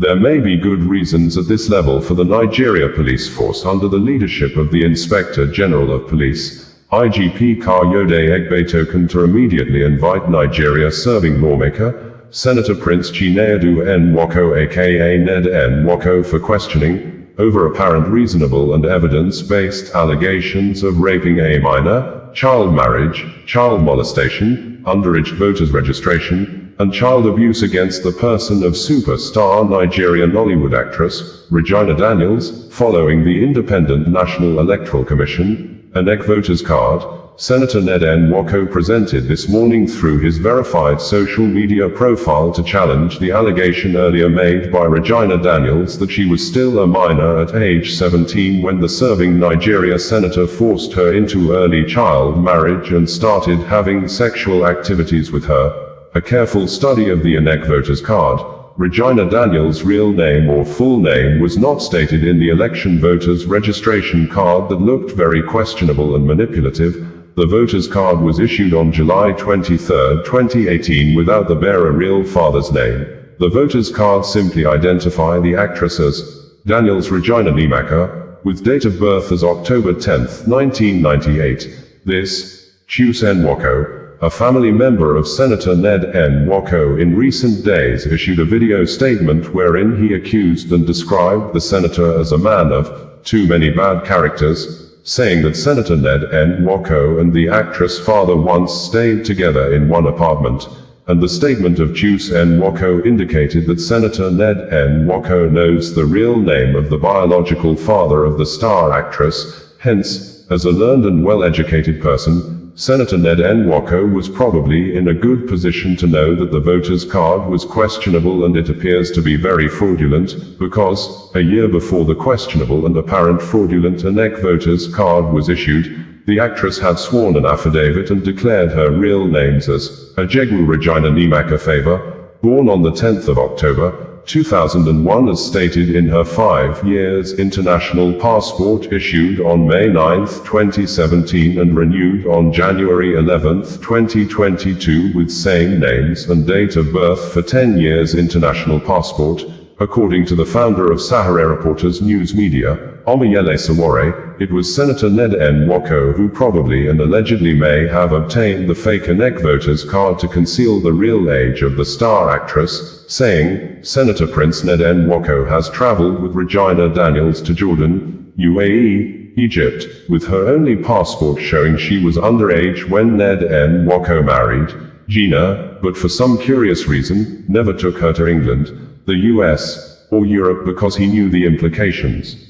There may be good reasons at this level for the Nigeria police force under the leadership of the Inspector General of Police, IGP Kayode Egbetokun, to immediately invite Nigeria-serving lawmaker, Senator Prince Chinedu Nwoko aka Ned Nwoko, for questioning, over apparent reasonable and evidence-based allegations of raping a minor, child marriage, child molestation, underage voters registration, and child abuse against the person of superstar Nigerian Nollywood actress, Regina Daniels, following the Independent National Electoral Commission, INEC voters card, Senator Ned Nwoko presented this morning through his verified social media profile to challenge the allegation earlier made by Regina Daniels that she was still a minor at age 17 when the serving Nigeria senator forced her into early child marriage and started having sexual activities with her. A careful study of the INEC voters card, Regina Daniels' real name or full name was not stated in the election voters registration card that looked very questionable and manipulative. The voters card was issued on July 23, 2018 without the bearer real father's name. The voters card simply identify the actress as Daniels Regina Nwoko, with date of birth as October 10, 1998. This, Chius Nwoko, a family member of Senator Ned Nwoko, in recent days issued a video statement wherein he accused and described the senator as a man of too many bad characters, saying that Senator Ned Nwoko and the actress' father once stayed together in one apartment, and the statement of Chius Nwoko indicated that Senator Ned Nwoko knows the real name of the biological father of the star actress. Hence, as a learned and well-educated person, Senator Ned Nwoko was probably in a good position to know that the voters card was questionable, and it appears to be very fraudulent, because, a year before the questionable and apparent fraudulent INEC voters card was issued, the actress had sworn an affidavit and declared her real names as Ajegwu Regina Nwoko Favor, born on the 10th of October, 2001, as stated in her 5 years international passport issued on May 9, 2017 and renewed on January 11, 2022 with same names and date of birth for 10 years international passport. According to the founder of Sowore Reporters News Media, Omoyele Sowore, it was Senator Ned Nwoko who probably and allegedly may have obtained the fake INEC voters card to conceal the real age of the star actress, saying, Senator Prince Ned Nwoko has traveled with Regina Daniels to Jordan, UAE, Egypt, with her only passport showing she was underage when Ned Nwoko married Gina, but for some curious reason, never took her to England, the US, or Europe because he knew the implications.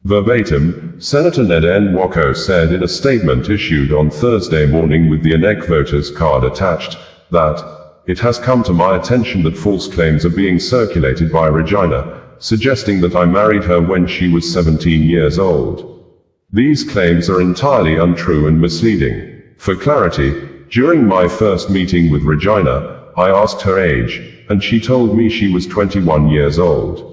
Verbatim, Senator Ned Nwoko said in a statement issued on Thursday morning with the INEC voters card attached, that, it has come to my attention that false claims are being circulated by Regina, suggesting that I married her when she was 17 years old. These claims are entirely untrue and misleading. For clarity, during my first meeting with Regina, I asked her age, and she told me she was 21 years old.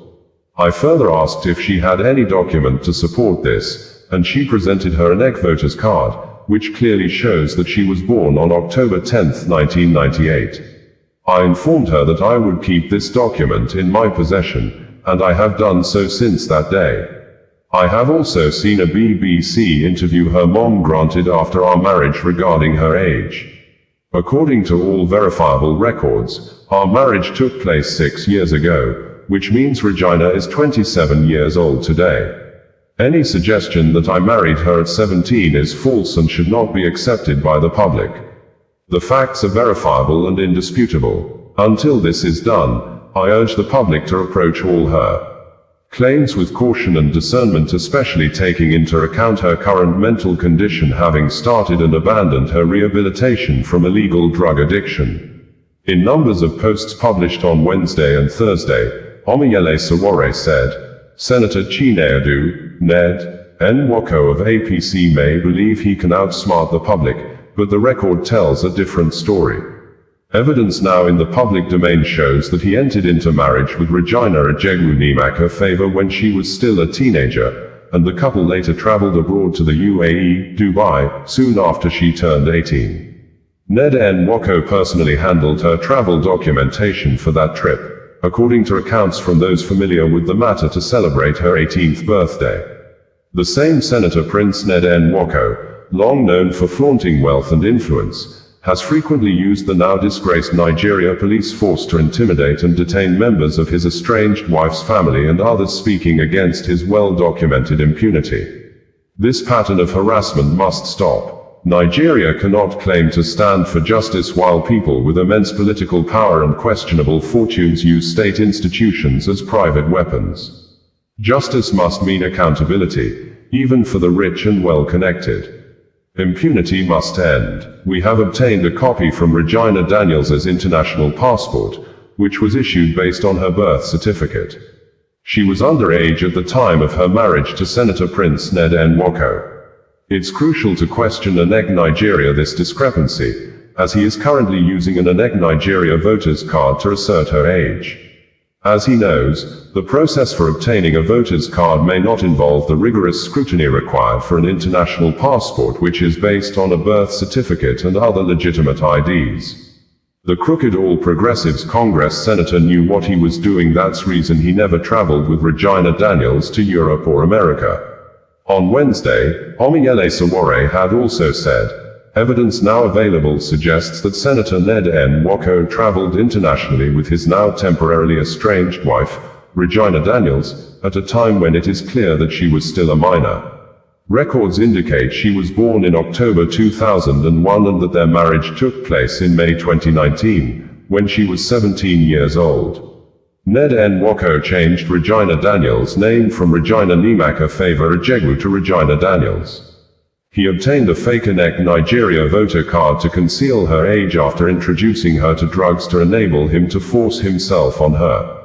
I further asked if she had any document to support this, and she presented her INEC voters card, which clearly shows that she was born on October 10, 1998. I informed her that I would keep this document in my possession, and I have done so since that day. I have also seen a BBC interview her mom granted after our marriage regarding her age. According to all verifiable records, our marriage took place 6 years ago, which means Regina is 27 years old today. Any suggestion that I married her at 17 is false and should not be accepted by the public. The facts are verifiable and indisputable. Until this is done, I urge the public to approach all her claims with caution and discernment, especially taking into account her current mental condition, having started and abandoned her rehabilitation from illegal drug addiction. In numbers of posts published on Wednesday and Thursday, Omoyele Sowore said, Senator Chinedu, Ned Nwoko of APC may believe he can outsmart the public, but the record tells a different story. Evidence now in the public domain shows that he entered into marriage with Regina Ajegwu Nwoko Favor when she was still a teenager, and the couple later traveled abroad to the UAE, Dubai, soon after she turned 18. Ned Nwoko personally handled her travel documentation for that trip. according to accounts from those familiar with the matter, to celebrate her 18th birthday. The same Senator Prince Ned Nwoko, long known for flaunting wealth and influence, has frequently used the now disgraced Nigeria police force to intimidate and detain members of his estranged wife's family and others speaking against his well-documented impunity. This pattern of harassment must stop. Nigeria cannot claim to stand for justice while people with immense political power and questionable fortunes use state institutions as private weapons. Justice must mean accountability, even for the rich and well-connected. Impunity must end. We have obtained a copy from Regina Daniels' international passport, which was issued based on her birth certificate. She was underage at the time of her marriage to Senator Prince Ned Nwoko. It's crucial to question INEC Nigeria this discrepancy, as he is currently using an INEC Nigeria voter's card to assert her age. As he knows, the process for obtaining a voter's card may not involve the rigorous scrutiny required for an international passport, which is based on a birth certificate and other legitimate IDs. The crooked All Progressives Congress senator knew what he was doing. That's reason he never traveled with Regina Daniels to Europe or America. On Wednesday, Omiyele Sowore had also said, "Evidence now available suggests that Senator Ned Nwoko traveled internationally with his now temporarily estranged wife, Regina Daniels, at a time when it is clear that she was still a minor. Records indicate she was born in October 2001 and that their marriage took place in May 2019, when she was 17 years old." Ned Nwoko changed Regina Daniels' name from Regina Nimaka Favor Ejegwu to Regina Daniels. He obtained a fake INEC Nigeria voter card to conceal her age after introducing her to drugs to enable him to force himself on her.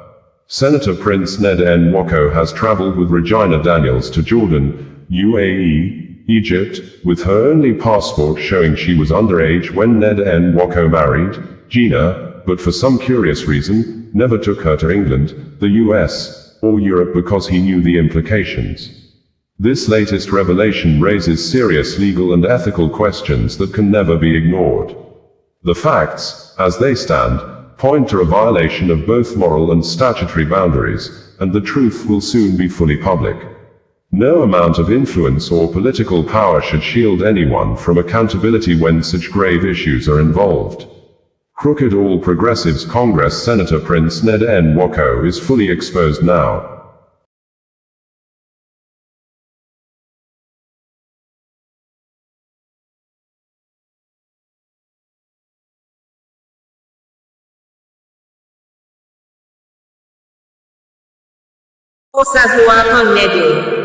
Senator Prince Ned Nwoko has traveled with Regina Daniels to Jordan, UAE, Egypt, with her only passport showing she was underage when Ned Nwoko married Gina, but for some curious reason, never took her to England, the US, or Europe because he knew the implications. This latest revelation raises serious legal and ethical questions that can never be ignored. The facts, as they stand, point to a violation of both moral and statutory boundaries, and the truth will soon be fully public. No amount of influence or political power should shield anyone from accountability when such grave issues are involved. Crooked All Progressives Congress Senator Prince Ned Nwoko is fully exposed now.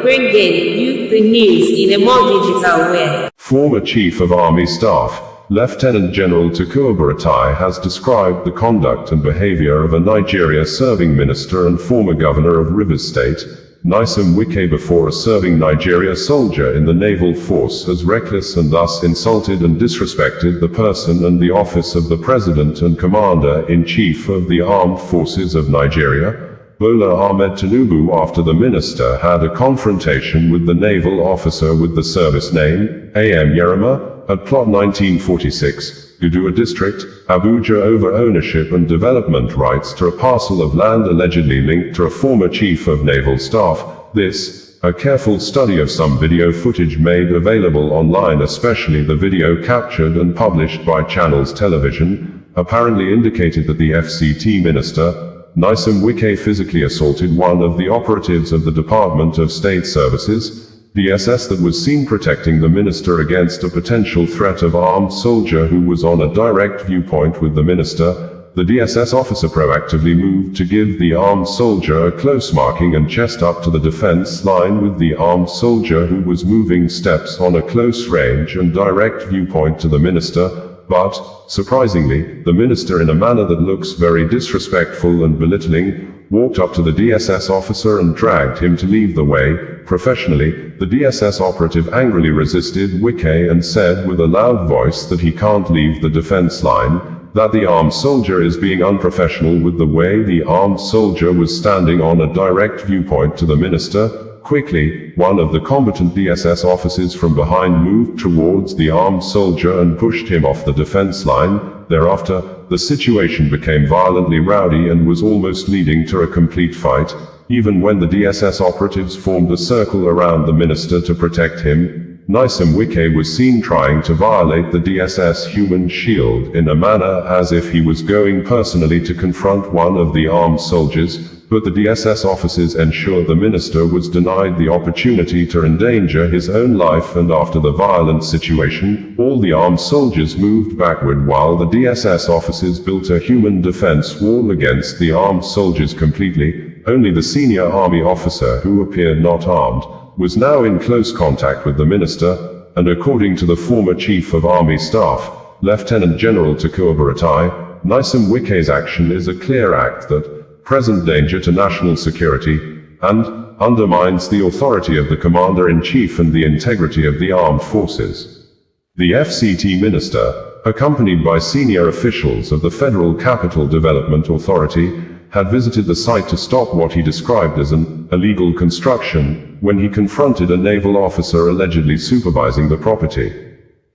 Bring you the news in a more digital way. Former Chief of Army Staff, Lieutenant General Buratai has described the conduct and behavior of a Nigeria-serving minister and former governor of Rivers State, Wike, before a serving Nigeria soldier in the naval force as reckless, and thus insulted and disrespected the person and the office of the President and Commander-in-Chief of the Armed Forces of Nigeria, Bola Ahmed Tinubu, after the minister had a confrontation with the naval officer with the service name, A.M. Yerima, at Plot 1946, Gudua District, Abuja, over ownership and development rights to a parcel of land allegedly linked to a former chief of naval staff. This, a careful study of some video footage made available online, especially the video captured and published by Channels Television, apparently indicated that the FCT minister, Wike, physically assaulted one of the operatives of the Department of State Services, DSS, that was seen protecting the minister against a potential threat of armed soldier who was on a direct viewpoint with the minister. The DSS officer proactively moved to give the armed soldier a close marking and chest up to the defense line, with the armed soldier who was moving steps on a close range and direct viewpoint to the minister. But, surprisingly, the minister, in a manner that looks very disrespectful and belittling, walked up to the DSS officer and dragged him to leave the way. Professionally, the DSS operative angrily resisted Wike and said with a loud voice that he can't leave the defense line, that the armed soldier is being unprofessional with the way the armed soldier was standing on a direct viewpoint to the minister. quickly, one of the combatant DSS officers from behind moved towards the armed soldier and pushed him off the defense line. Thereafter, the situation became violently rowdy and was almost leading to a complete fight. Even when the DSS operatives formed a circle around the minister to protect him, Wike was seen trying to violate the DSS human shield in a manner as if he was going personally to confront one of the armed soldiers, but the DSS officers ensured the minister was denied the opportunity to endanger his own life, and after the violent situation, all the armed soldiers moved backward while the DSS officers built a human defense wall against the armed soldiers completely. Only the senior army officer, who appeared not armed, was now in close contact with the minister, and according to the former chief of army staff, Lieutenant General Buratai, Wike's action is a clear act that presents danger to national security, and undermines the authority of the commander-in-chief and the integrity of the armed forces. The FCT minister, accompanied by senior officials of the Federal Capital Development Authority, had visited the site to stop what he described as an illegal construction, when he confronted a naval officer allegedly supervising the property.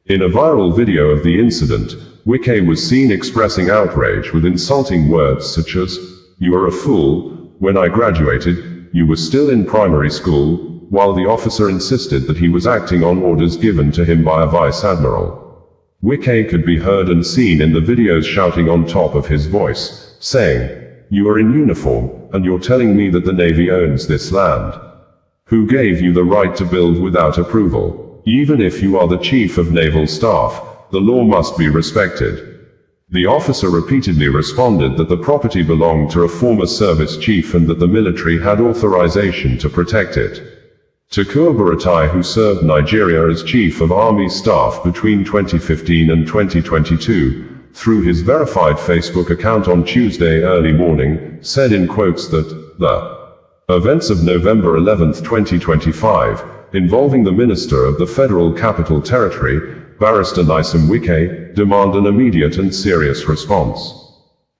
In a viral video of the incident, Wike was seen expressing outrage with insulting words such as, "You are a fool, when I graduated, you were still in primary school," while the officer insisted that he was acting on orders given to him by a vice admiral. Wike could be heard and seen in the videos shouting on top of his voice, saying, "You are in uniform, and you're telling me that the Navy owns this land. Who gave you the right to build without approval? Even if you are the Chief of Naval Staff, the law must be respected." The officer repeatedly responded that the property belonged to a former service chief and that the military had authorization to protect it. Buratai, who served Nigeria as Chief of Army Staff between 2015 and 2022, through his verified Facebook account on Tuesday early morning, said in quotes that the events of November 11, 2025, involving the Minister of the Federal Capital Territory, Barrister Wike, demand an immediate and serious response.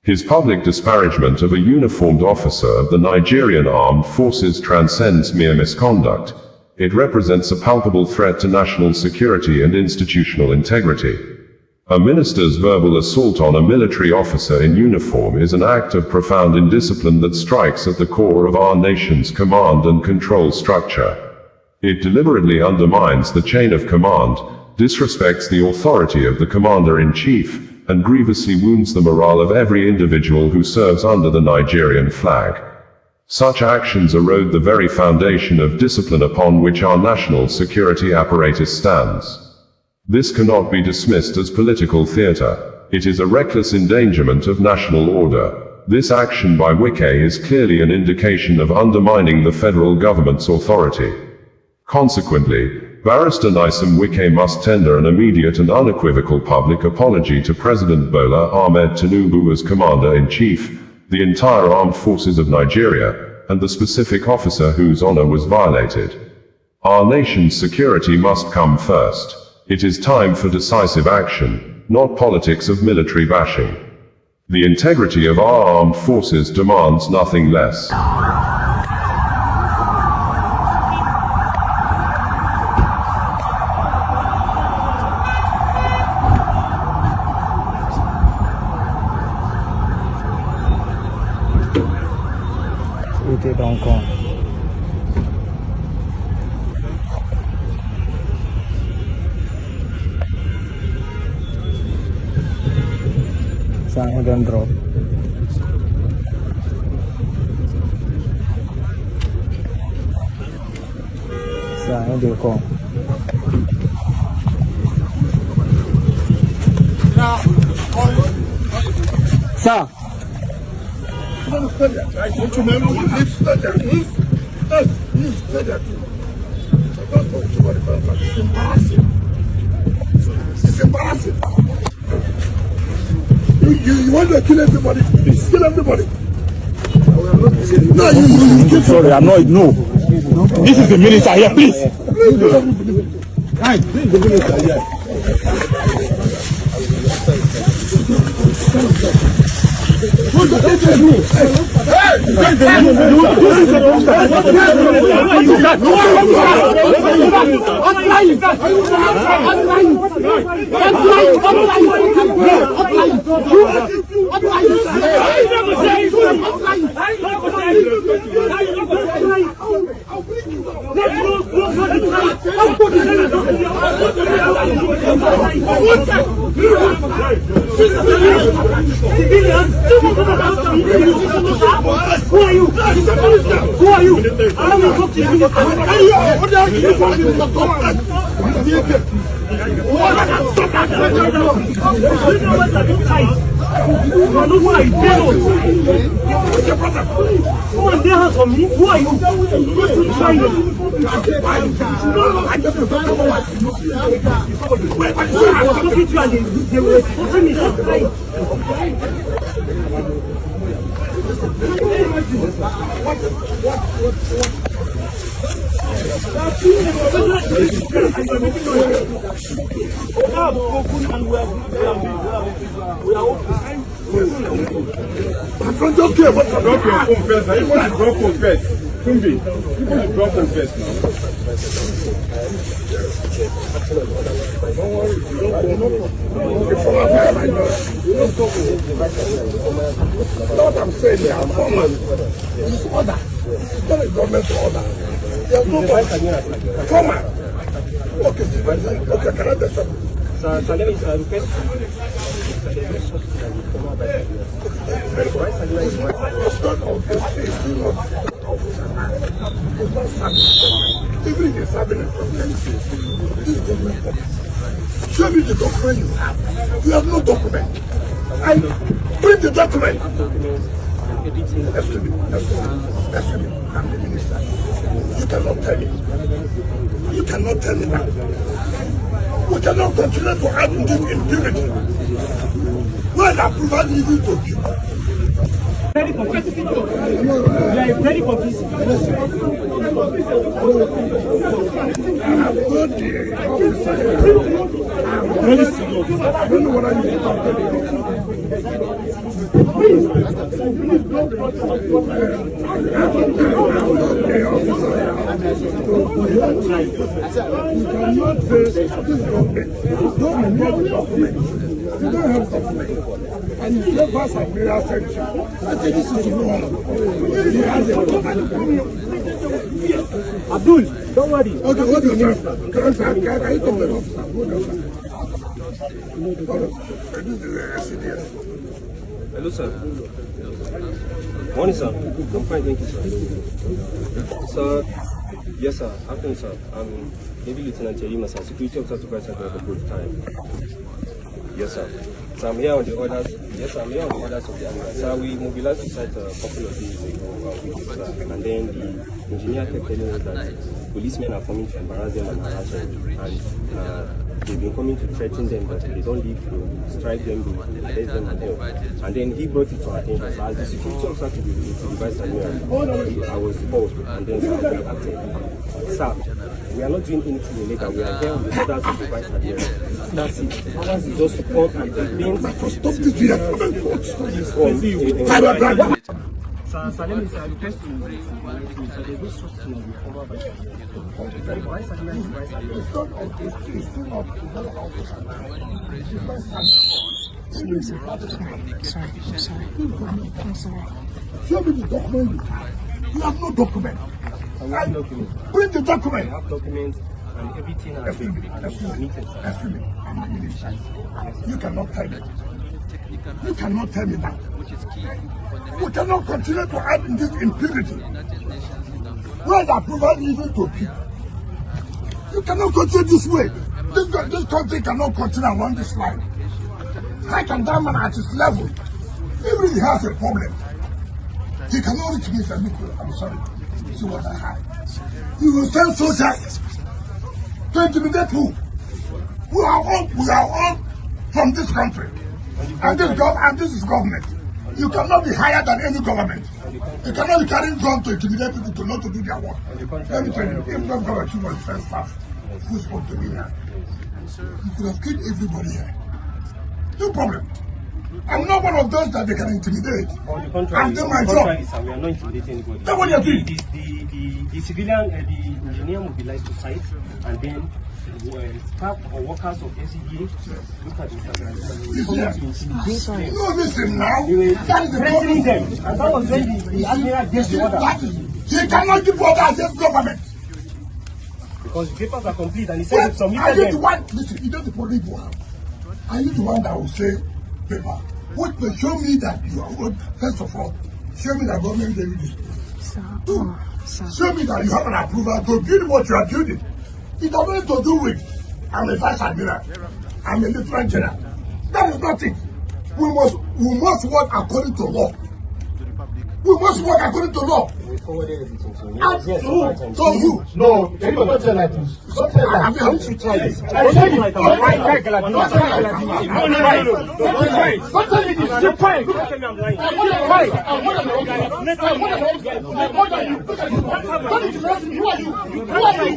His public disparagement of a uniformed officer of the Nigerian Armed Forces transcends mere misconduct. It represents a palpable threat to national security and institutional integrity. A minister's verbal assault on a military officer in uniform is an act of profound indiscipline that strikes at the core of our nation's command and control structure. It deliberately undermines the chain of command, disrespects the authority of the commander-in-chief, and grievously wounds the morale of every individual who serves under the Nigerian flag. Such actions erode the very foundation of discipline upon which our national security apparatus stands. This cannot be dismissed as political theater. It is a reckless endangerment of national order. This action by Wike is clearly an indication of undermining the federal government's authority. Consequently, Barrister Wike must tender an immediate and unequivocal public apology to President Bola Ahmed Tinubu as Commander-in-Chief, the entire armed forces of Nigeria, and the specific officer whose honor was violated. Our nation's security must come first. It is time for decisive action, not politics of military bashing. The integrity of our armed forces demands nothing less. Sang dan drop. Sang देखो. Sir. It's embarrassing. You want to kill everybody? Please kill everybody. No, you Sorry, I'm not. No. This is the minister here, please. Guys, this is the minister here. Hey! Who are you? Who are you? I will talk to you. Who are you? What I'm saying here, I'm it's order. It's not a government order. There's no come on. Okay, can I just even if it's happening show me the document you have. You have no document. I print the document. Excuse me. I'm the minister. You cannot tell me. You cannot tell me that. We cannot continue to have impunity. When I provide even to you. Very confusing. You are very confusing. I don't know what I mean. cannot say this government don't have documents. You don't have documents. And you give us a prayer section. I think this is wrong. He has a Abdul, don't worry. Okay, what do you mean? Can you come to the Hello, sir. Morning, sir. I'm fine, thank you, sir. Sir, yes, sir. Afternoon, sir. I'm Navy Lieutenant Yerima, sir. Security officer to Vice Admiral of the Buratai. Yes, sir. So I'm here on the orders. Yes, sir. I'm here on the orders of the Admiral. Sir, we mobilized the site a couple of days ago, sir. And then the engineer kept telling us that policemen are coming to embarrass them and harass them. And they've been coming to threaten them that they don't leave to strike them, to arrest them and help. And then he brought it to our attention. So as the security officer to the Vice Admiral, I was called and then I acted. Sir, we are not doing anything illegal. We are here on the orders of the Vice Admiral. That's it. Ours is just to come and explain. Stop this here. Sir, let me say, I request to so there's no such thing in the former Vice Admiral. Sorry. Show me the document you have. You have no document. Bring the document. I have documents and everything has been submitted. You cannot tell me. You cannot tell me that. We cannot continue to add in this impunity. Where the approval even to people. You cannot continue this way. This country cannot continue along this line. How can that man at his level, even if he has a problem, he cannot reach me and say, look, I'm sorry. See what I have. You will send soldiers to intimidate who? We are all from this country. And this is government. You cannot be higher than any government. You cannot be carrying guns to intimidate people to not to do their work. Let me tell you, if not government was first staff, who's supposed to be here? You could have killed everybody here. No problem. I'm not one of those that they can intimidate. On the contrary, I'm doing my job. We are not intimidating anybody. That's what you're doing. The the civilian, the engineer mobilized to site, and then staff or workers of SCDA look at it. No, listen now. They were threatening them, and that was when the admiral gave the order. They cannot give order against government. Because the papers are complete, and he said he submitted Are you the them. one? Listen, you know the police will have. Are you the one that will say, paper? What will show me that you are good? First of all, show me that government gave you this. Two, show me that you have an approval to build what you are building. It has nothing to do with I'm a vice admiral, I'm a lieutenant general. That is not it. We must work according to law. We must work according to law. We forwarded everything to me. To you. No, can you not tell like this? Don't tell like this. Don't you try this? Don't tell me this. Don't tell me this. You're fine. Don't tell me I'm lying. I'm more than a guy. I'm more than you. Don't interrupt me. Who are you? Who are you?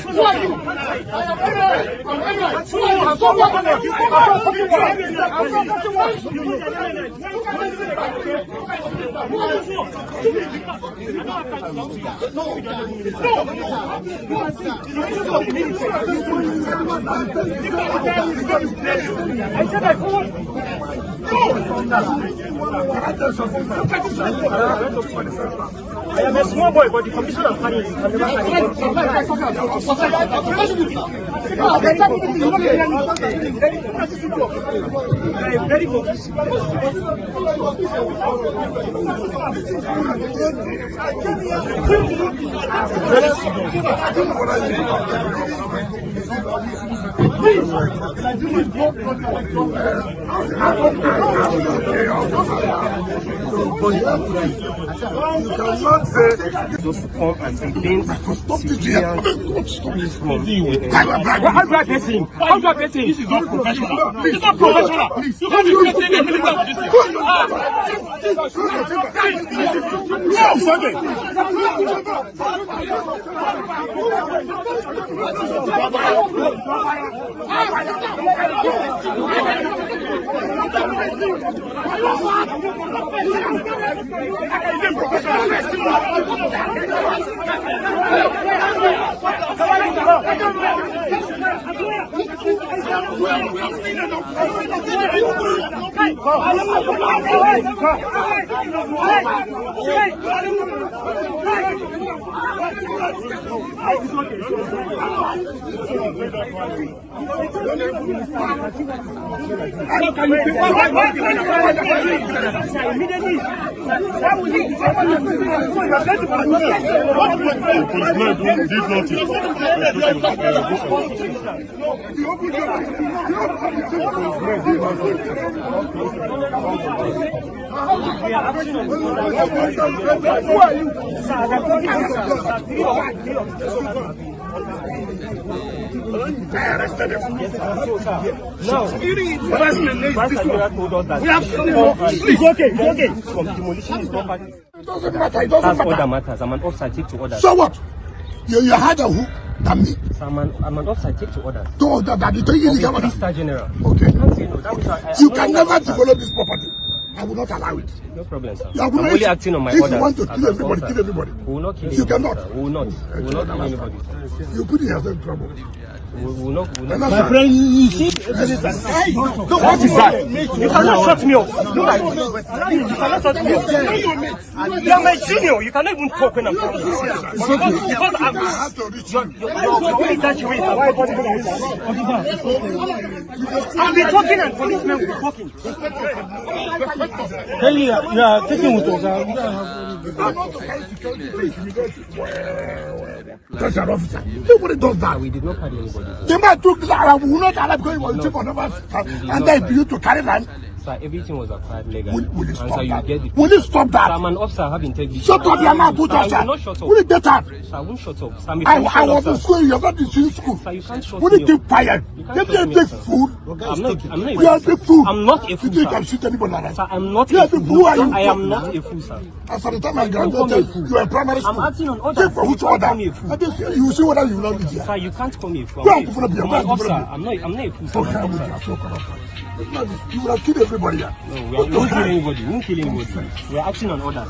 Who are you? I'm I am a small boy, but the commission of finance can never very good. Those who come and detain civilians from how do I face him? How do I face him? This is not professional. This is not professional. You can't be facing a militant with this It doesn't matter. It doesn't matter. Other matters. I'm an officer. Take to orders. So what? You harder who than me? So I'm an officer. Take to orders. To order that you take the Mr. General. Okay. I can't say no. That was, You can never develop this property. I will not allow it. No problem, sir. You I'm only acting on my if orders. you want to kill everybody, kill everybody. We will not kill You anybody, cannot. sir. We will not. We will not kill anybody. You put yourself in trouble. We will not. My friend, you see, what is that? You cannot shut me up. Look at you. You cannot shut me up. You are my senior. You cannot even talk when I'm talking. Because I have to reach you. you're only that you I'll be talking and policemen will be talking. you are taking with us. I'm not supposed to tell you. That's an officer. Nobody does that. We did not carry anybody. The man took that. I will not allow going to take on and then you to carry land. Sir, everything was acquired legally. Will you stop you that? get it. Will you stop Sir, that? I'm an officer. I have integrity. Shut up, your mouth, put Sir, I us will out. not shut up. Will you get out? Sir, I won't shut up. Sir, I'm a I police was in officer. school, you're not in school. Sir, you can't shut Will me you up. keep quiet? You can't Let shut them me take up, sir. food. I'm not You are a the fool. fool. I'm not a You fool, think you can sir. shoot anybody like that? Sir, I'm not You a are the fool. fool. Who are you? I am not a fool, sir. As for the time I Don't call me a graduated, fool. you are in primary school. I'm acting on orders. Take for You which can't order? call me a fool. I just, you will see whether you will not be here. Sir, you can't call me a fool. Go I'm and open up your an mouth, officer. open up. I'm not a fool, sir. Okay, I'm I'm an officer. so corrupt. You will have killed everybody here. No, we won't kill anybody. We won't kill anybody. We are acting on orders.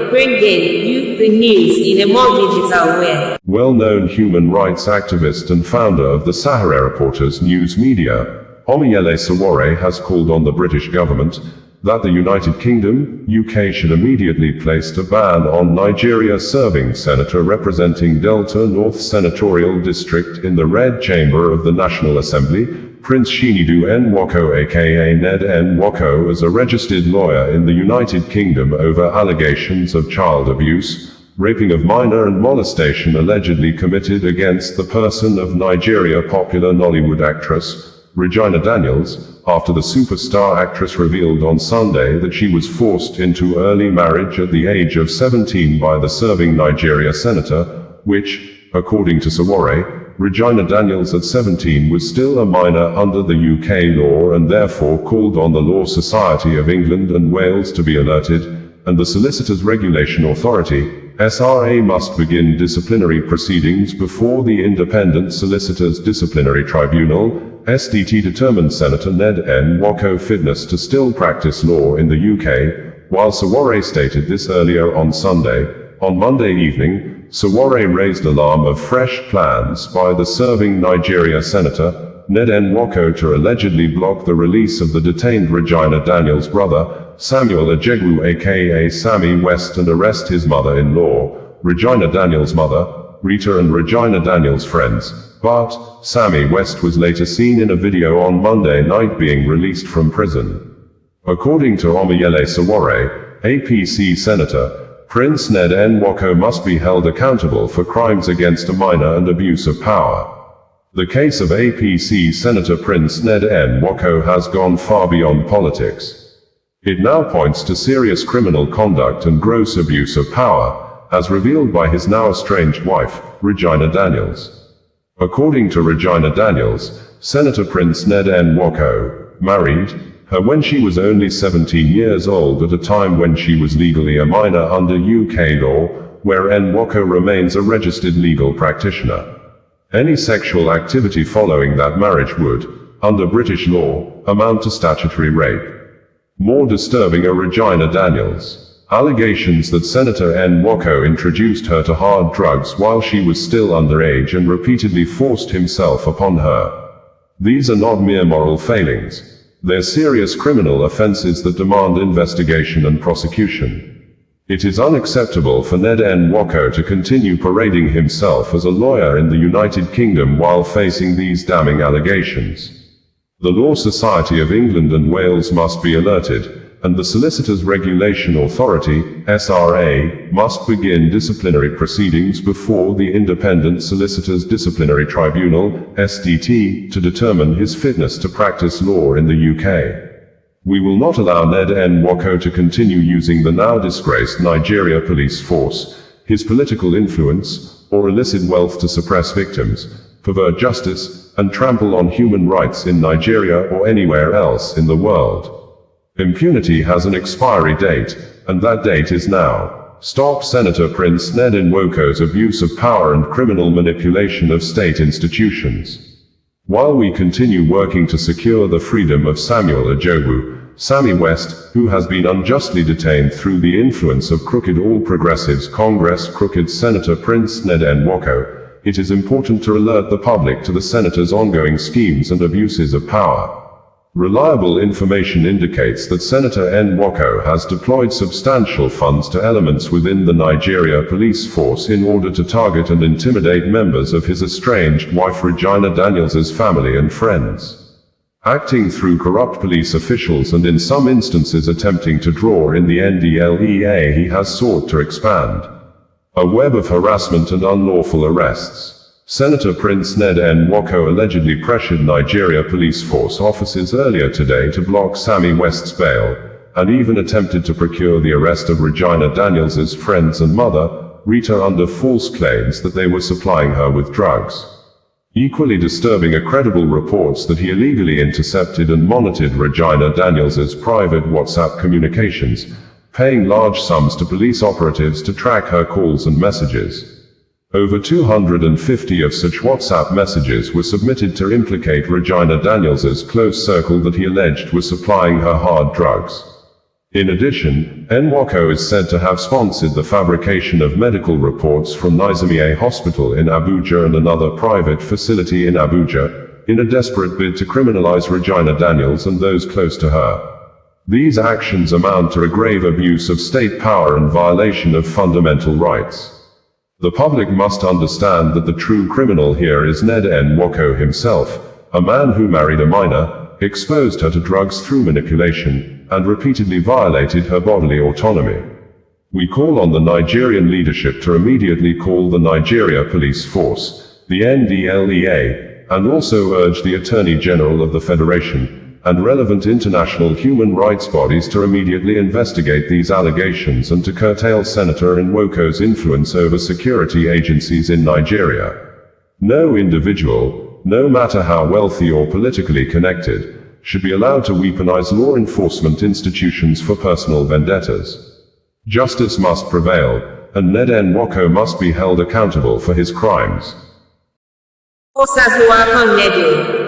Bringing you the news in a more digital way. Well-known human rights activist and founder of the Sowore Reporters news media, Omiyele Sowore has called on the British government that the United Kingdom, UK should immediately place a ban on Nigeria serving senator representing Delta North Senatorial District in the Red Chamber of the National Assembly, Prince Chinedu Nwoko aka Ned Nwoko, as a registered lawyer in the United Kingdom over allegations of child abuse, raping of minor and molestation allegedly committed against the person of Nigeria popular Nollywood actress Regina Daniels, after the superstar actress revealed on Sunday that she was forced into early marriage at the age of 17 by the serving Nigeria senator, which, according to Sowore, Regina Daniels at 17 was still a minor under the UK law and therefore called on the Law Society of England and Wales to be alerted, and the Solicitors Regulation Authority, SRA, must begin disciplinary proceedings before the Independent Solicitors Disciplinary Tribunal, SDT, determined Senator Ned Nwoko fitness to still practice law in the UK, while Sowore stated this earlier on Sunday. On Monday evening, Sowore raised alarm of fresh plans by the serving Nigeria senator, Ned Nwoko, to allegedly block the release of the detained Regina Daniels' brother, Samuel Ejegwu aka Sammy West, and arrest his mother-in-law, Regina Daniels' mother, Rita, and Regina Daniels' friends. But Sammy West was later seen in a video on Monday night being released from prison. According to Omiyele Sowore, APC Senator Prince Ned Nwoko must be held accountable for crimes against a minor and abuse of power. The case of APC Senator Prince Ned Nwoko has gone far beyond politics. It now points to serious criminal conduct and gross abuse of power, as revealed by his now estranged wife, Regina Daniels. According to Regina Daniels, Senator Prince Ned Nwoko married her when she was only 17 years old, at a time when she was legally a minor under UK law, where Nwoko remains a registered legal practitioner. Any sexual activity following that marriage would, under British law, amount to statutory rape. More disturbing are Regina Daniels' allegations that Senator Nwoko introduced her to hard drugs while she was still underage and repeatedly forced himself upon her. These are not mere moral failings. They're serious criminal offenses that demand investigation and prosecution. It is unacceptable for Ned Nwoko to continue parading himself as a lawyer in the United Kingdom while facing these damning allegations. The Law Society of England and Wales must be alerted, and the Solicitors Regulation Authority, SRA, must begin disciplinary proceedings before the Independent Solicitors Disciplinary Tribunal, SDT, to determine his fitness to practice law in the UK. We will not allow Ned Nwoko to continue using the now disgraced Nigeria police force, his political influence, or illicit wealth to suppress victims, pervert justice, and trample on human rights in Nigeria or anywhere else in the world. Impunity has an expiry date, and that date is now. Stop Senator Prince Ned Nwoko's abuse of power and criminal manipulation of state institutions. While we continue working to secure the freedom of Samuel Ejegwu, Sammy West, who has been unjustly detained through the influence of crooked All Progressives Congress crooked Senator Prince Ned Nwoko, it is important to alert the public to the senator's ongoing schemes and abuses of power. Reliable information indicates that Senator Nwoko has deployed substantial funds to elements within the Nigeria police force in order to target and intimidate members of his estranged wife Regina Daniels' family and friends. Acting through corrupt police officials and in some instances attempting to draw in the NDLEA, he has sought to expand a web of harassment and unlawful arrests. Senator Prince Ned Nwoko allegedly pressured Nigeria police force officers earlier today to block Sammy West's bail, and even attempted to procure the arrest of Regina Daniels' friends and mother, Rita, under false claims that they were supplying her with drugs. Equally disturbing are credible reports that he illegally intercepted and monitored Regina Daniels' private WhatsApp communications, paying large sums to police operatives to track her calls and messages. Over 250 of such WhatsApp messages were submitted to implicate Regina Daniels's close circle that he alleged was supplying her hard drugs. In addition, Nwoko is said to have sponsored the fabrication of medical reports from Nizamiye Hospital in Abuja and another private facility in Abuja, in a desperate bid to criminalize Regina Daniels and those close to her. These actions amount to a grave abuse of state power and violation of fundamental rights. The public must understand that the true criminal here is Ned Nwoko himself, a man who married a minor, exposed her to drugs through manipulation, and repeatedly violated her bodily autonomy. We call on the Nigerian leadership to immediately call the Nigeria Police Force, the NDLEA, and also urge the Attorney General of the Federation, and relevant international human rights bodies to immediately investigate these allegations and to curtail Senator Nwoko's influence over security agencies in Nigeria. No individual, no matter how wealthy or politically connected, should be allowed to weaponize law enforcement institutions for personal vendettas. Justice must prevail, and Ned Nwoko must be held accountable for his crimes.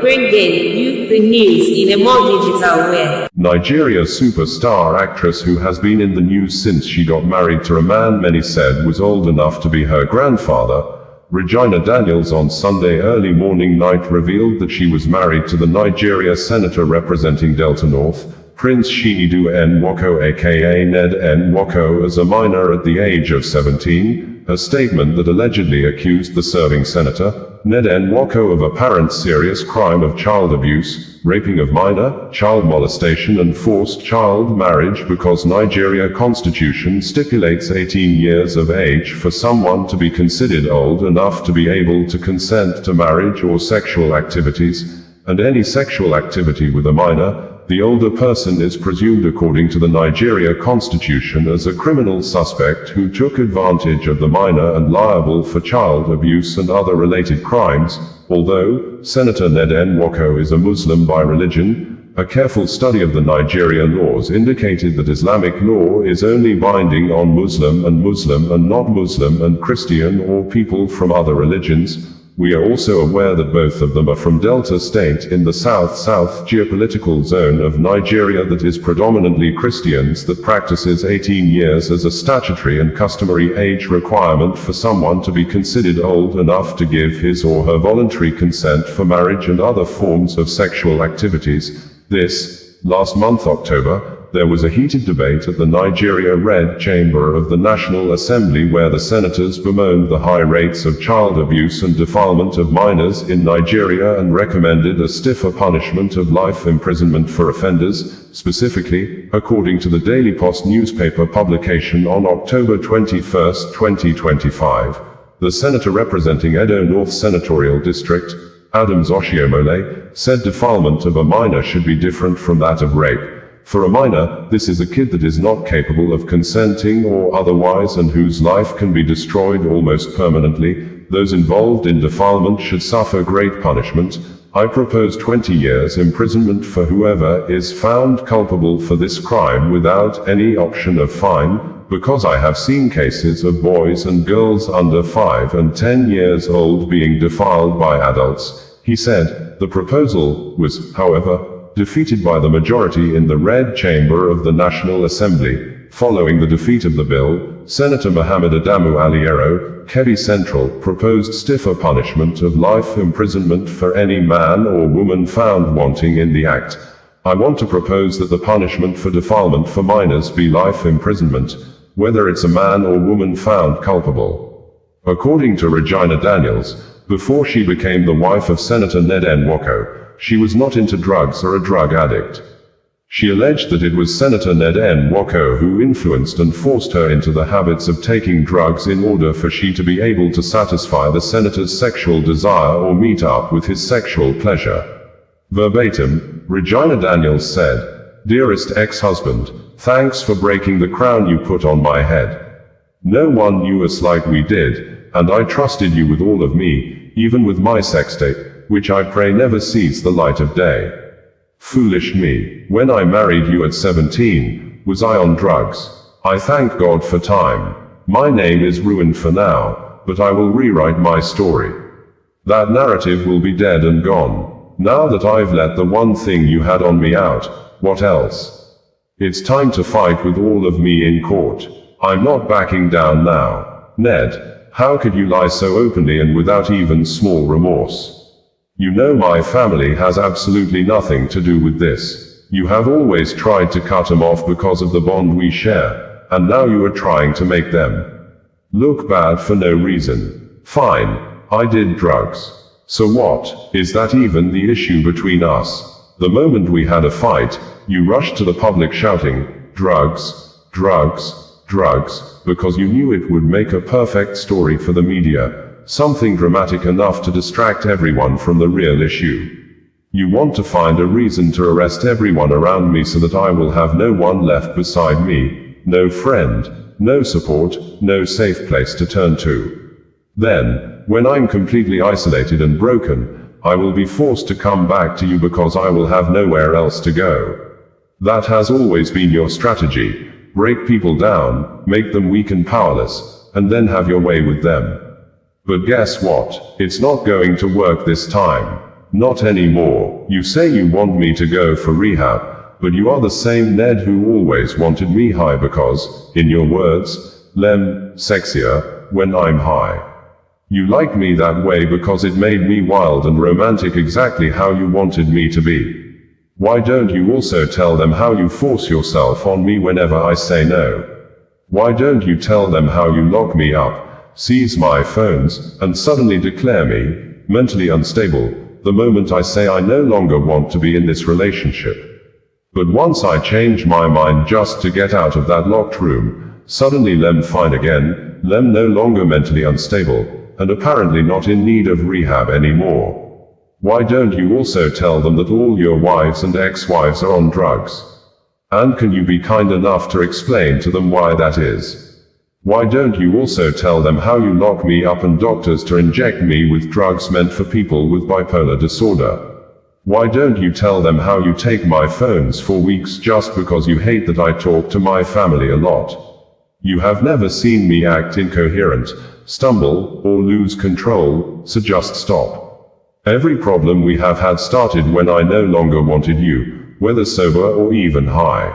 Bringing you the news in a more digital way. Nigeria's superstar actress who has been in the news since she got married to a man many said was old enough to be her grandfather, Regina Daniels on Sunday early morning night revealed that she was married to the Nigeria senator representing Delta North, Prince Chinedu Nwoko aka Ned Nwoko as a minor at the age of 17, a statement that allegedly accused the serving senator, Ned Nwoko of apparent serious crime of child abuse, raping of minor, child molestation and forced child marriage because Nigeria constitution stipulates 18 years of age for someone to be considered old enough to be able to consent to marriage or sexual activities, and any sexual activity with a minor, the older person is presumed according to the Nigeria constitution as a criminal suspect who took advantage of the minor and liable for child abuse and other related crimes. Although Senator Ned Nwoko is a Muslim by religion, a careful study of the Nigerian laws indicated that Islamic law is only binding on Muslim and not Muslim and Christian or people from other religions. We are also aware that both of them are from Delta State in the south-south geopolitical zone of Nigeria that is predominantly Christians that practices 18 years as a statutory and customary age requirement for someone to be considered old enough to give his or her voluntary consent for marriage and other forms of sexual activities. Last month October, there was a heated debate at the Nigeria Red Chamber of the National Assembly where the senators bemoaned the high rates of child abuse and defilement of minors in Nigeria and recommended a stiffer punishment of life imprisonment for offenders. Specifically, according to the Daily Post newspaper publication on October 21, 2025, the senator representing Edo North Senatorial District, Adams Oshiomhole, said defilement of a minor should be different from that of rape. For a minor, this is a kid that is not capable of consenting or otherwise and whose life can be destroyed almost permanently. Those involved in defilement should suffer great punishment. I propose 20 years imprisonment for whoever is found culpable for this crime without any option of fine, because I have seen cases of boys and girls under 5 and 10 years old being defiled by adults, he said. The proposal was, however, defeated by the majority in the Red Chamber of the National Assembly. Following the defeat of the bill, Senator Mohammed Adamu Aliero, Kebbi Central, proposed stiffer punishment of life imprisonment for any man or woman found wanting in the act. I want to propose that the punishment for defilement for minors be life imprisonment, whether it's a man or woman found culpable. According to Regina Daniels, before she became the wife of Senator Ned Nwoko, she was not into drugs or a drug addict. She alleged that it was Senator Ned Nwoko who influenced and forced her into the habits of taking drugs in order for she to be able to satisfy the senator's sexual desire or meet up with his sexual pleasure. Verbatim, Regina Daniels said, "Dearest ex-husband, thanks for breaking the crown you put on my head. No one knew us like we did, and I trusted you with all of me, even with my sex tape, which I pray never sees the light of day. Foolish me. When I married you at 17, was I on drugs? I thank God for time. My name is ruined for now. but I will rewrite my story. That narrative will be dead and gone. Now that I've let the one thing you had on me out, what else? It's time to fight with all of me in court. I'm not backing down now. Ned, how could you lie so openly and without even small remorse? You know my family has absolutely nothing to do with this. You have always tried to cut them off because of the bond we share, and now you are trying to make them look bad for no reason. Fine, I did drugs. So what? Is that even the issue between us? The moment we had a fight, you rushed to the public shouting, drugs, drugs, drugs, because you knew it would make a perfect story for the media, something dramatic enough to distract everyone from the real issue. You want to find a reason to arrest everyone around me so that I will have no one left beside me, no friend, no support, no safe place to turn to. Then, when I'm completely isolated and broken, I will be forced to come back to you because I will have nowhere else to go. That has always been your strategy. Break people down, make them weak and powerless, and then have your way with them. But guess what? It's not going to work this time. Not anymore. You say you want me to go for rehab, but you are the same Ned who always wanted me high because, in your words, "Lem, sexier, when I'm high." You like me that way because it made me wild and romantic, exactly how you wanted me to be. Why don't you also tell them how you force yourself on me whenever I say no? Why don't you tell them how you lock me up, seize my phones, and suddenly declare me mentally unstable the moment I say I no longer want to be in this relationship? But once I change my mind just to get out of that locked room, suddenly Lem fine again, Lem no longer mentally unstable, and apparently not in need of rehab anymore. Why don't you also tell them that all your wives and ex-wives are on drugs? And can you be kind enough to explain to them why that is? Why don't you also tell them how you lock me up and doctors to inject me with drugs meant for people with bipolar disorder? Why don't you tell them how you take my phones for weeks just because you hate that I talk to my family a lot? You have never seen me act incoherent, stumble, or lose control, so just stop. Every problem we have had started when I no longer wanted you, whether sober or even high.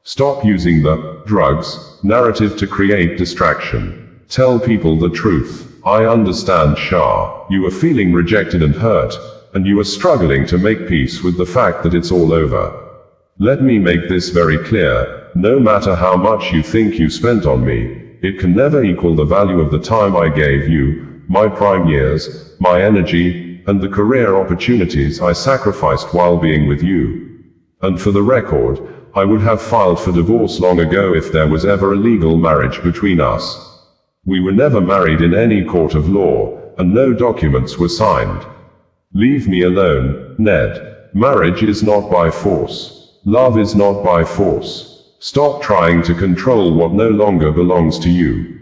Stop using the drugs narrative to create distraction. Tell people the truth. I understand, Shah. You are feeling rejected and hurt, and you are struggling to make peace with the fact that it's all over. Let me make this very clear. No matter how much you think you spent on me, it can never equal the value of the time I gave you, my prime years, my energy, and the career opportunities I sacrificed while being with you. And for the record, I would have filed for divorce long ago if there was ever a legal marriage between us. We were never married in any court of law, and no documents were signed. Leave me alone, Ned. Marriage is not by force. Love is not by force. Stop trying to control what no longer belongs to you.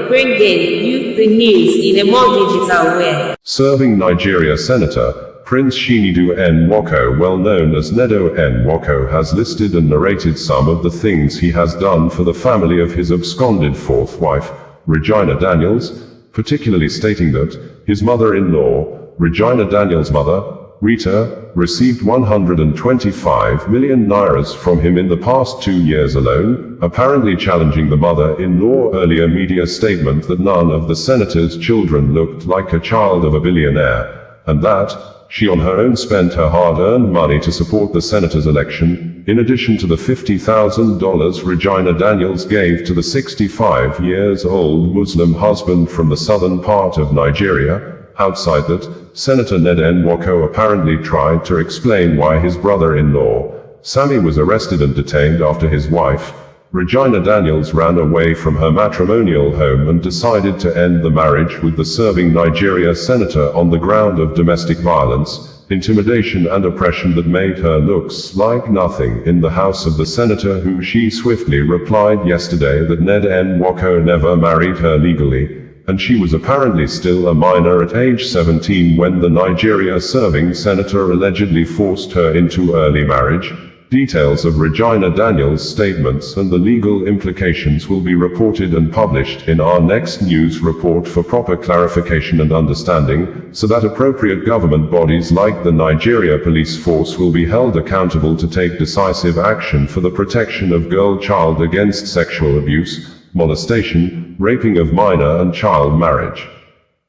Bringing you the news in a more digital way. Serving Nigeria Senator, Prince Chinedu Nwoko, well known as Nedo Nwoko, has listed and narrated some of the things he has done for the family of his absconded fourth wife, Regina Daniels, particularly stating that his mother-in-law, Regina Daniels' mother, Rita, received 125 million nairas from him in the past 2 years alone, apparently challenging the mother-in-law earlier media statement that none of the senator's children looked like a child of a billionaire, and that she on her own spent her hard-earned money to support the senator's election, in addition to the $50,000 Regina Daniels gave to the 65-year-old Muslim husband from the southern part of Nigeria. Outside that, Senator Ned Nwoko apparently tried to explain why his brother-in-law, Sammy, was arrested and detained after his wife, Regina Daniels, ran away from her matrimonial home and decided to end the marriage with the serving Nigeria senator on the ground of domestic violence, intimidation and oppression that made her look like nothing in the house of the senator, who she swiftly replied yesterday that Ned Nwoko never married her legally, and she was apparently still a minor at age 17 when the Nigeria serving senator allegedly forced her into early marriage, Details of Regina Daniels' statements and the legal implications will be reported and published in our next news report for proper clarification and understanding, so that appropriate government bodies like the Nigeria Police Force will be held accountable to take decisive action for the protection of girl-child against sexual abuse, molestation, raping of minor and child marriage.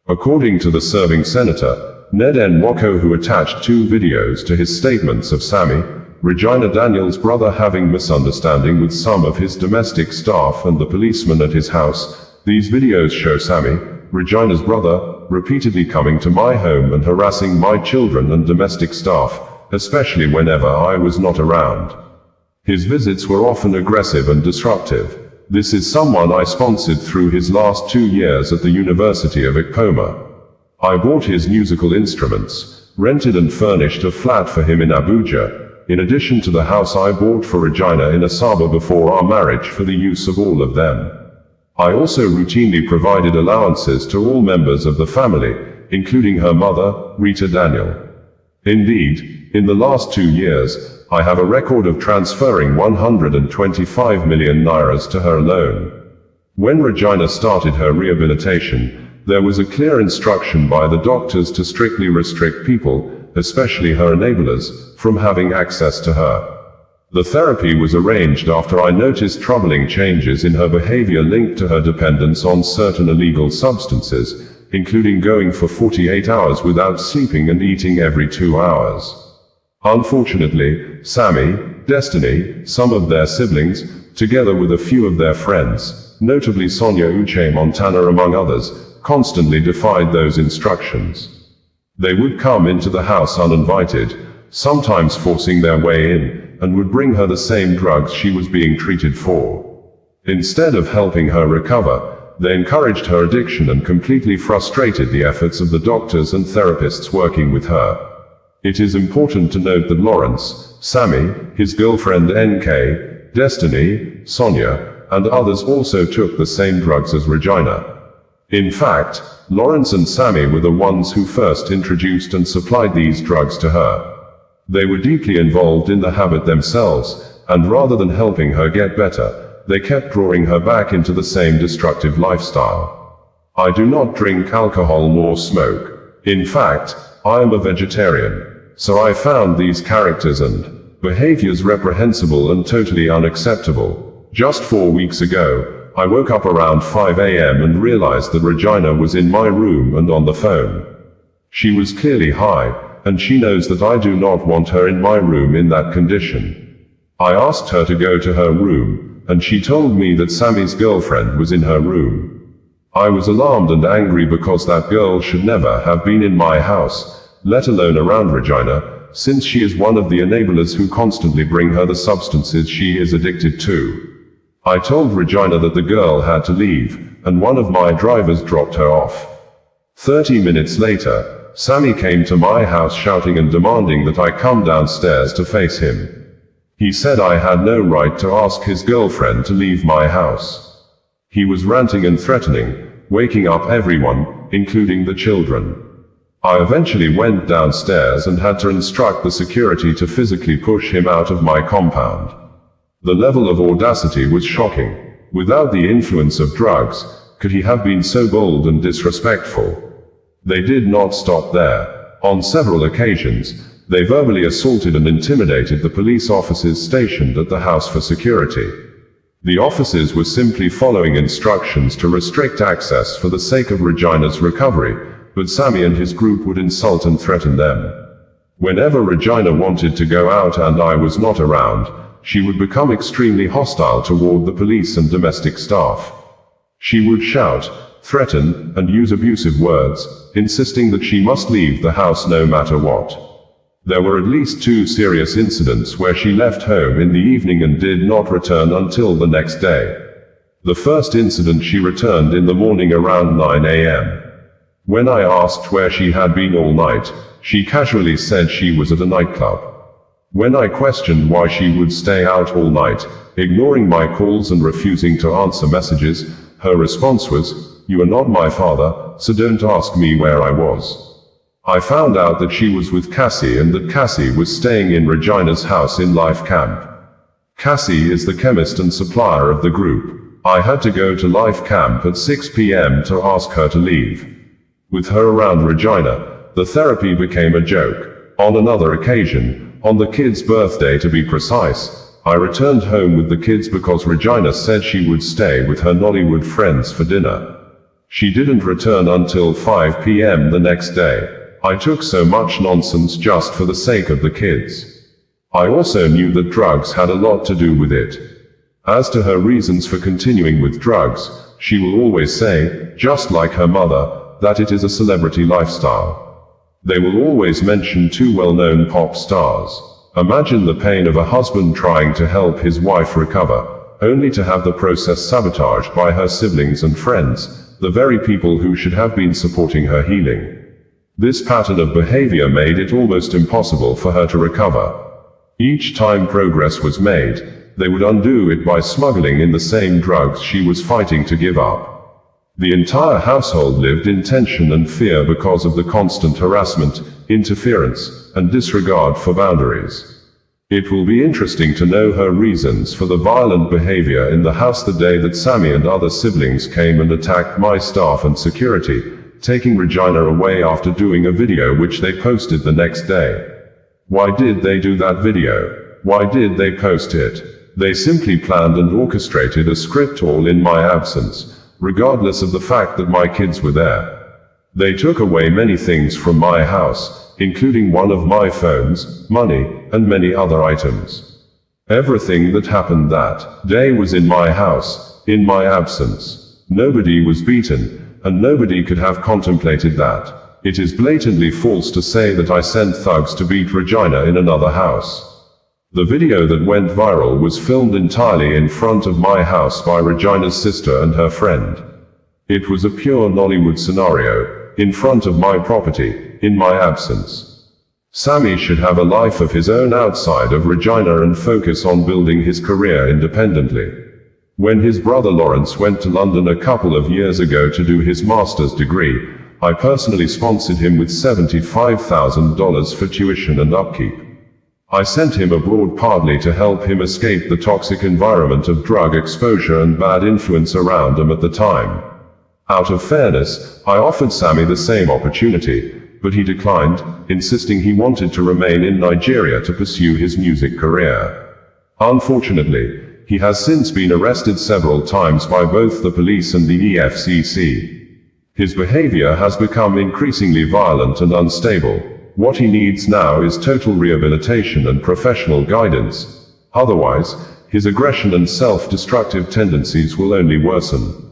According to the serving senator, Ned Nwoko, who attached 2 videos to his statements of Sammy, Regina Daniels' brother having misunderstanding with some of his domestic staff and the policeman at his house, these videos show Sammy, Regina's brother, repeatedly coming to my home and harassing my children and domestic staff, especially whenever I was not around. His visits were often aggressive and disruptive. This is someone I sponsored through his last 2 years at the University of Ikpoma. I bought his musical instruments, rented and furnished a flat for him in Abuja, in addition to the house I bought for Regina in Asaba before our marriage for the use of all of them. I also routinely provided allowances to all members of the family, including her mother, Rita Daniel. Indeed, in the last 2 years, I have a record of transferring 125 million nairas to her alone. When Regina started her rehabilitation, there was a clear instruction by the doctors to strictly restrict people, especially her enablers, from having access to her. The therapy was arranged after I noticed troubling changes in her behavior linked to her dependence on certain illegal substances, including going for 48 hours without sleeping and eating every 2 hours. Unfortunately, Sammy, Destiny, some of their siblings, together with a few of their friends, notably Sonia Uche Montana among others, constantly defied those instructions. They would come into the house uninvited, sometimes forcing their way in, and would bring her the same drugs she was being treated for. Instead of helping her recover, they encouraged her addiction and completely frustrated the efforts of the doctors and therapists working with her. It is important to note that Lawrence, Sammy, his girlfriend NK, Destiny, Sonia, and others also took the same drugs as Regina. In fact, Lawrence and Sammy were the ones who first introduced and supplied these drugs to her. They were deeply involved in the habit themselves, and rather than helping her get better, they kept drawing her back into the same destructive lifestyle. I do not drink alcohol nor smoke. In fact, I am a vegetarian, so I found these characters and behaviors reprehensible and totally unacceptable. Just 4 weeks ago, I woke up around 5 a.m. and realized that Regina was in my room and on the phone. She was clearly high, and she knows that I do not want her in my room in that condition. I asked her to go to her room, and she told me that Sammy's girlfriend was in her room. I was alarmed and angry because that girl should never have been in my house, let alone around Regina, since she is one of the enablers who constantly bring her the substances she is addicted to. I told Regina that the girl had to leave, and one of my drivers dropped her off. 30 minutes later, Sammy came to my house shouting and demanding that I come downstairs to face him. He said I had no right to ask his girlfriend to leave my house. He was ranting and threatening, waking up everyone, including the children. I eventually went downstairs and had to instruct the security to physically push him out of my compound. The level of audacity was shocking. Without the influence of drugs, could he have been so bold and disrespectful? They did not stop there. On several occasions, they verbally assaulted and intimidated the police officers stationed at the house for security. The officers were simply following instructions to restrict access for the sake of Regina's recovery, but Sammy and his group would insult and threaten them. Whenever Regina wanted to go out and I was not around, she would become extremely hostile toward the police and domestic staff. She would shout, threaten, and use abusive words, insisting that she must leave the house no matter what. There were at least 2 serious incidents where she left home in the evening and did not return until the next day. The first incident, she returned in the morning around 9 a.m. When I asked where she had been all night, she casually said she was at a nightclub. When I questioned why she would stay out all night, ignoring my calls and refusing to answer messages, her response was, "You are not my father, so don't ask me where I was." I found out that she was with Cassie and that Cassie was staying in Regina's house in Life Camp. Cassie is the chemist and supplier of the group. I had to go to Life Camp at 6 p.m. to ask her to leave. With her around Regina, the therapy became a joke. On another occasion, on the kid's birthday to be precise, I returned home with the kids because Regina said she would stay with her Nollywood friends for dinner. She didn't return until 5 p.m. the next day. I took so much nonsense just for the sake of the kids. I also knew that drugs had a lot to do with it. As to her reasons for continuing with drugs, she will always say, just like her mother, that it is a celebrity lifestyle. They will always mention two well-known pop stars. Imagine the pain of a husband trying to help his wife recover, only to have the process sabotaged by her siblings and friends, the very people who should have been supporting her healing. This pattern of behavior made it almost impossible for her to recover. Each time progress was made, they would undo it by smuggling in the same drugs she was fighting to give up. The entire household lived in tension and fear because of the constant harassment, interference, and disregard for boundaries. It will be interesting to know her reasons for the violent behavior in the house the day that Sammy and other siblings came and attacked my staff and security, taking Regina away after doing a video which they posted the next day. Why did they do that video? Why did they post it? They simply planned and orchestrated a script all in my absence, regardless of the fact that my kids were there. They took away many things from my house, including one of my phones, money, and many other items. Everything that happened that day was in my house, in my absence. Nobody was beaten, and nobody could have contemplated that. It is blatantly false to say that I sent thugs to beat Regina in another house. The video that went viral was filmed entirely in front of my house by Regina's sister and her friend. It was a pure Nollywood scenario, in front of my property, in my absence. Sammy should have a life of his own outside of Regina and focus on building his career independently. When his brother Lawrence went to London a couple of years ago to do his master's degree, I personally sponsored him with $75,000 for tuition and upkeep. I sent him abroad partly to help him escape the toxic environment of drug exposure and bad influence around him at the time. Out of fairness, I offered Sammy the same opportunity, but he declined, insisting he wanted to remain in Nigeria to pursue his music career. Unfortunately, he has since been arrested several times by both the police and the EFCC. His behavior has become increasingly violent and unstable. What he needs now is total rehabilitation and professional guidance. Otherwise, his aggression and self-destructive tendencies will only worsen.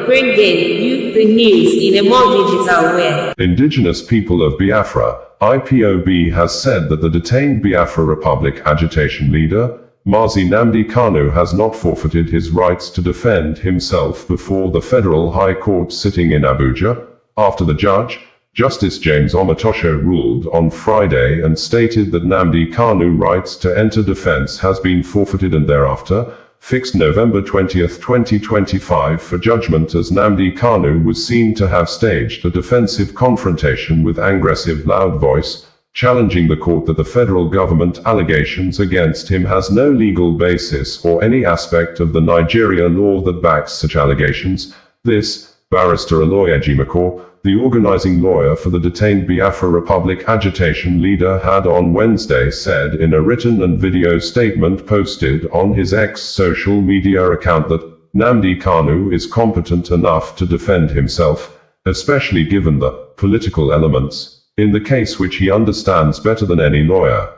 Bringing you the news in a more digital way. Indigenous people of Biafra, IPOB, has said that the detained Biafra Republic agitation leader, Mazi Nnamdi Kanu, has not forfeited his rights to defend himself before the Federal High Court sitting in Abuja, after the judge, Justice James Omotosho, ruled on Friday and stated that Nnamdi Kanu's rights to enter defense has been forfeited and thereafter fixed November 20, 2025 for judgment, as Nnamdi Kanu was seen to have staged a defensive confrontation with aggressive loud voice, challenging the court that the federal government allegations against him has no legal basis or any aspect of the Nigeria law that backs such allegations. This, Barrister Oloyejimako, the organizing lawyer for the detained Biafra Republic agitation leader, had on Wednesday said in a written and video statement posted on his X social media account that Nnamdi Kanu is competent enough to defend himself, especially given the political elements in the case which he understands better than any lawyer.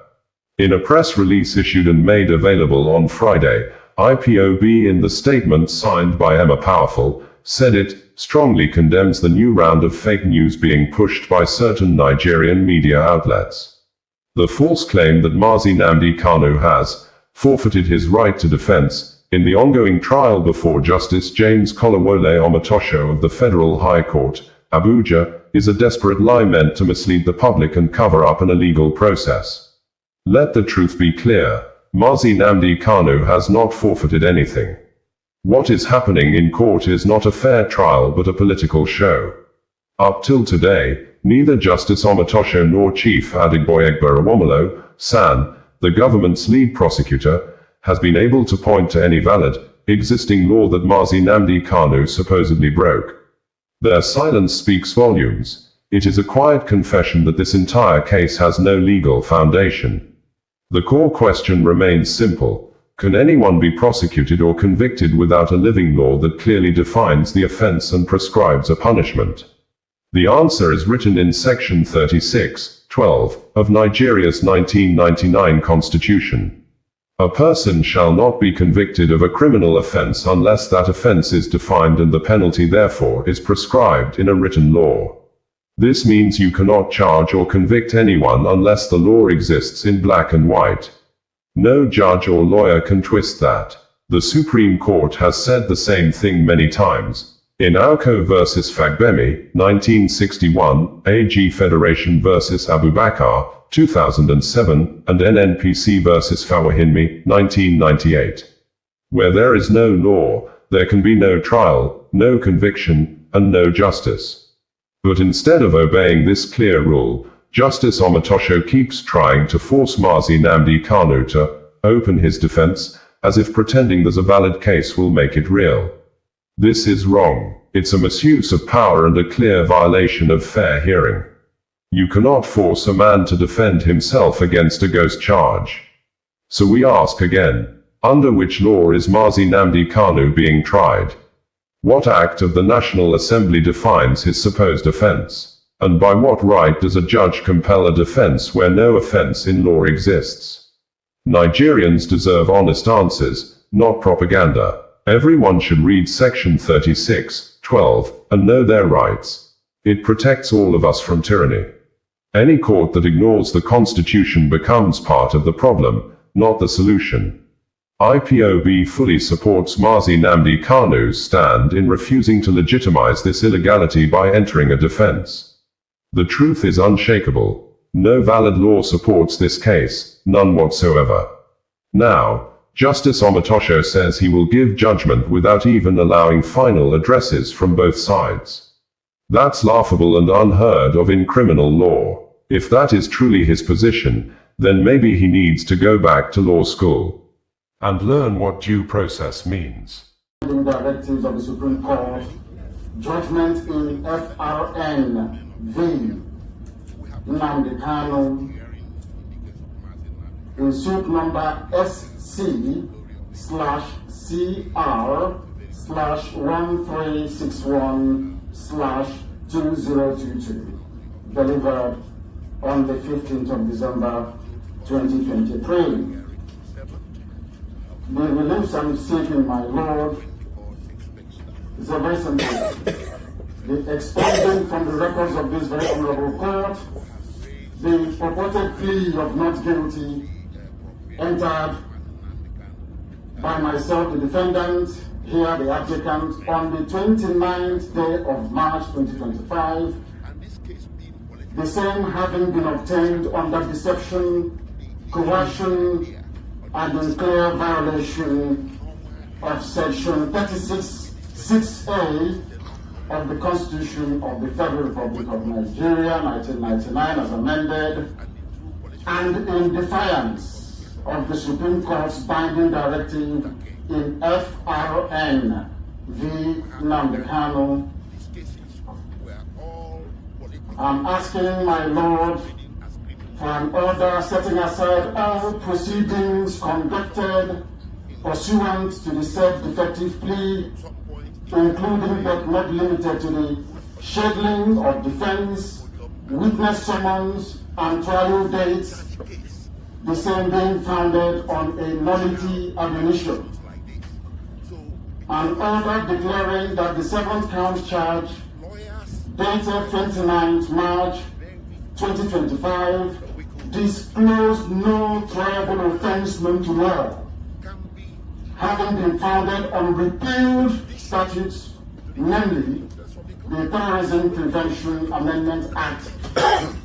In a press release issued and made available on Friday, IPOB, in the statement signed by Emma Powerful, said it strongly condemns the new round of fake news being pushed by certain Nigerian media outlets. The false claim that Mazi Nnamdi Kanu has forfeited his right to defense in the ongoing trial before Justice James Kolawole Omotosho of the Federal High Court, Abuja, is a desperate lie meant to mislead the public and cover up an illegal process. Let the truth be clear: Mazi Nnamdi Kanu has not forfeited anything. What is happening in court is not a fair trial but a political show. Up till today, neither Justice Omotosho nor Chief Adigboyegbo San, the government's lead prosecutor, has been able to point to any valid, existing law that Mazi Nnamdi Kanu supposedly broke. Their silence speaks volumes. It is a quiet confession that this entire case has no legal foundation. The core question remains simple. Can anyone be prosecuted or convicted without a living law that clearly defines the offense and prescribes a punishment? The answer is written in Section 36(12) of Nigeria's 1999 Constitution. A person shall not be convicted of a criminal offense unless that offense is defined and the penalty therefore is prescribed in a written law. This means you cannot charge or convict anyone unless the law exists in black and white. No judge or lawyer can twist that. The Supreme Court has said the same thing many times. In Nwoko vs. Fagbemi, 1961, AG Federation vs. Abubakar, 2007, and NNPC vs. Fawahinmi, 1998. Where there is no law, there can be no trial, no conviction, and no justice. But instead of obeying this clear rule, Justice Omotosho keeps trying to force Mazi Nnamdi Kanu to open his defense, as if pretending there's a valid case will make it real. This is wrong. It's a misuse of power and a clear violation of fair hearing. You cannot force a man to defend himself against a ghost charge. So we ask again, under which law is Mazi Nnamdi Kanu being tried? What act of the National Assembly defines his supposed offense? And by what right does a judge compel a defense where no offense in law exists? Nigerians deserve honest answers, not propaganda. Everyone should read Section 36(12) and know their rights. It protects all of us from tyranny. Any court that ignores the Constitution becomes part of the problem, not the solution. IPOB fully supports Mazi Nnamdi Kanu's stand in refusing to legitimize this illegality by entering a defense. The truth is unshakable. No valid law supports this case, none whatsoever. Now, Justice Omotosho says he will give judgment without even allowing final addresses from both sides. That's laughable and unheard of in criminal law. If that is truly his position, then maybe he needs to go back to law school and learn what due process means. Directives of the Supreme Court, judgment in FRN v. Nnamdi Kanu in suit number SC/CR/1361/2022, delivered on the 15th of December 2023. The relief I'm seeking, my Lord, is a very simple. The expunging from the records of this very honorable court the purported plea of not guilty entered by myself, the defendant, here the applicant, on the 29th day of March 2025, the same having been obtained under deception, coercion, and in clear violation of Section 36(6)(a) of the Constitution of the Federal Republic of Nigeria, 1999, as amended, and in defiance of the Supreme Court's binding directive in FRN v. Nnamdi Kanu. I'm asking my Lord for an order setting aside all proceedings conducted pursuant to the said defective plea, including but not limited to the scheduling of defense, witness summons, and trial dates, the same being founded on a nullity admonition. An order declaring that the 7th count charge, dated 29th March 2025, disclosed no triable offense known to law, having been founded on repealed statutes, namely the Terrorism Prevention Amendment Act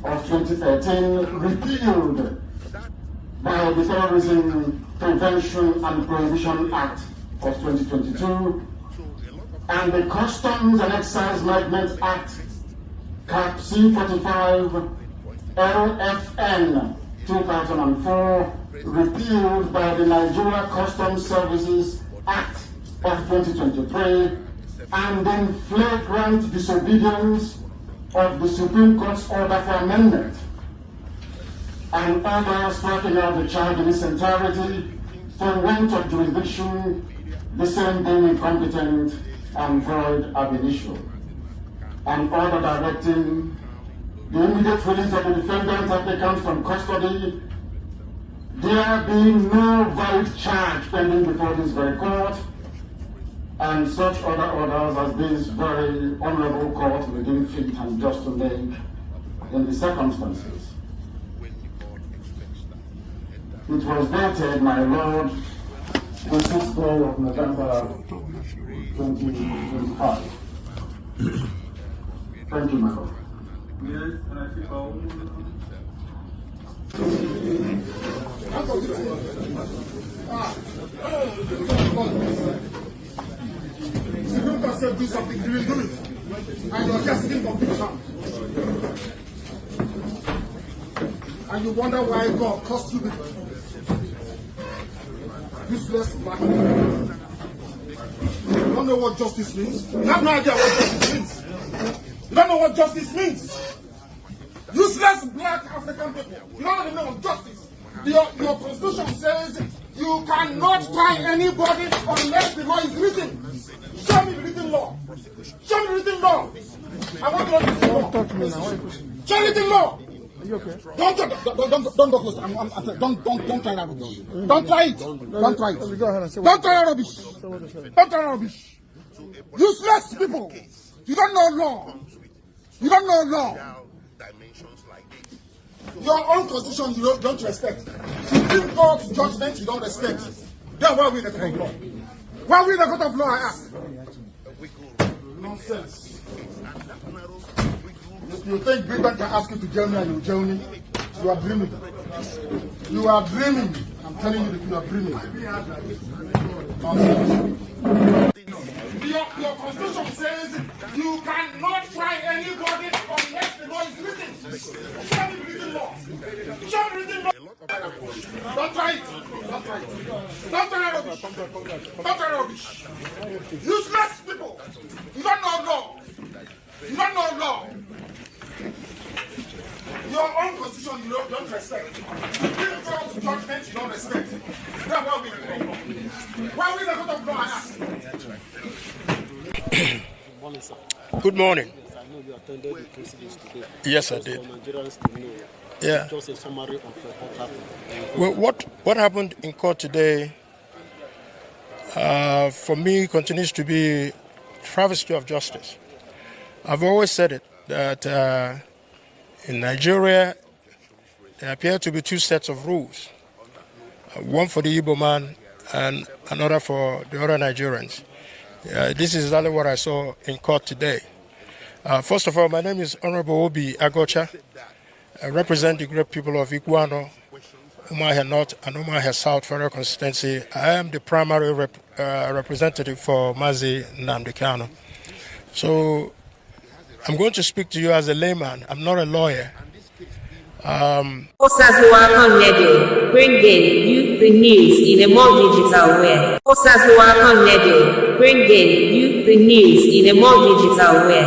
of 2013, repealed by the Terrorism Prevention and Prohibition Act of 2022, and the Customs and Excise Management Act Cap C45 LFN 2004, repealed by the Nigeria Customs Services Act of 2023, and in flagrant disobedience of the Supreme Court's order for amendment, and order striking out the charge in its entirety for want of jurisdiction, the same being incompetent and void ab initio, and order directing the immediate release of the defendant applicant from custody, there being no valid charge pending before this very court, and such other orders as this very honorable court will deem fit and just to make in the circumstances. It was dated, my lord, the 6th day of November 2025. Thank you, my lord. Yes, and I think Supreme Court said do something, you will do it. And you're just sitting on the ground. And you wonder why God cost you the useless black man. You don't know what justice means. You have no idea what justice means. You don't know what justice means. Useless black African people. You don't even know what justice. Your constitution says you cannot try anybody unless the law is written. Show me the written law. Show me the written law. I want to know the written law. Talk to me now. Show me the written law. Are you okay? Don't go close. Don't try that rubbish. Don't try it. Don't try it. Don't try that rubbish. Don't try that rubbish. Useless people. You don't know law. You don't know law. Your own constitution you don't respect. Supreme Court judgment you don't respect. Then why are we in the court of law? Why are we in the court of law, I ask? Nonsense. You think Britain can ask you to jail me and you jail me? You are dreaming. You are dreaming. I'm telling you that you are dreaming. Nonsense. Your constitution says you cannot try anybody unless the law is written. Show me the written law. Show me the written law. Don't try it. Don't try it. Don't try rubbish. Don't try rubbish. Useless people. You don't know law. You don't know law. Your own constitution you don't respect. Supreme Court judgment you don't respect. That's why we in the law. Why we in the court of law, I ask? Good morning. I know you attended the proceedings today. Yes, I did. For Nigerians to know. Yeah. Just a summary of what happened. Well, what happened in court today, for me, continues to be travesty of justice. I've always said it that in Nigeria there appear to be two sets of rules, one for the Igbo man and another for the other Nigerians. This is exactly what I saw in court today. First of all, my name is Honorable Obi Agocha. I represent the great people of Iguano, Umuahia North and Umuahia South Federal Constituency. I am the primary representative for Mazi Nnamdi Kanu. So I'm going to speak to you as a layman. I'm not a lawyer. Osazuwa Connedo, bringing you the news in a more digital way. Osazuwa Connedo, bringing you the news in a more digital way.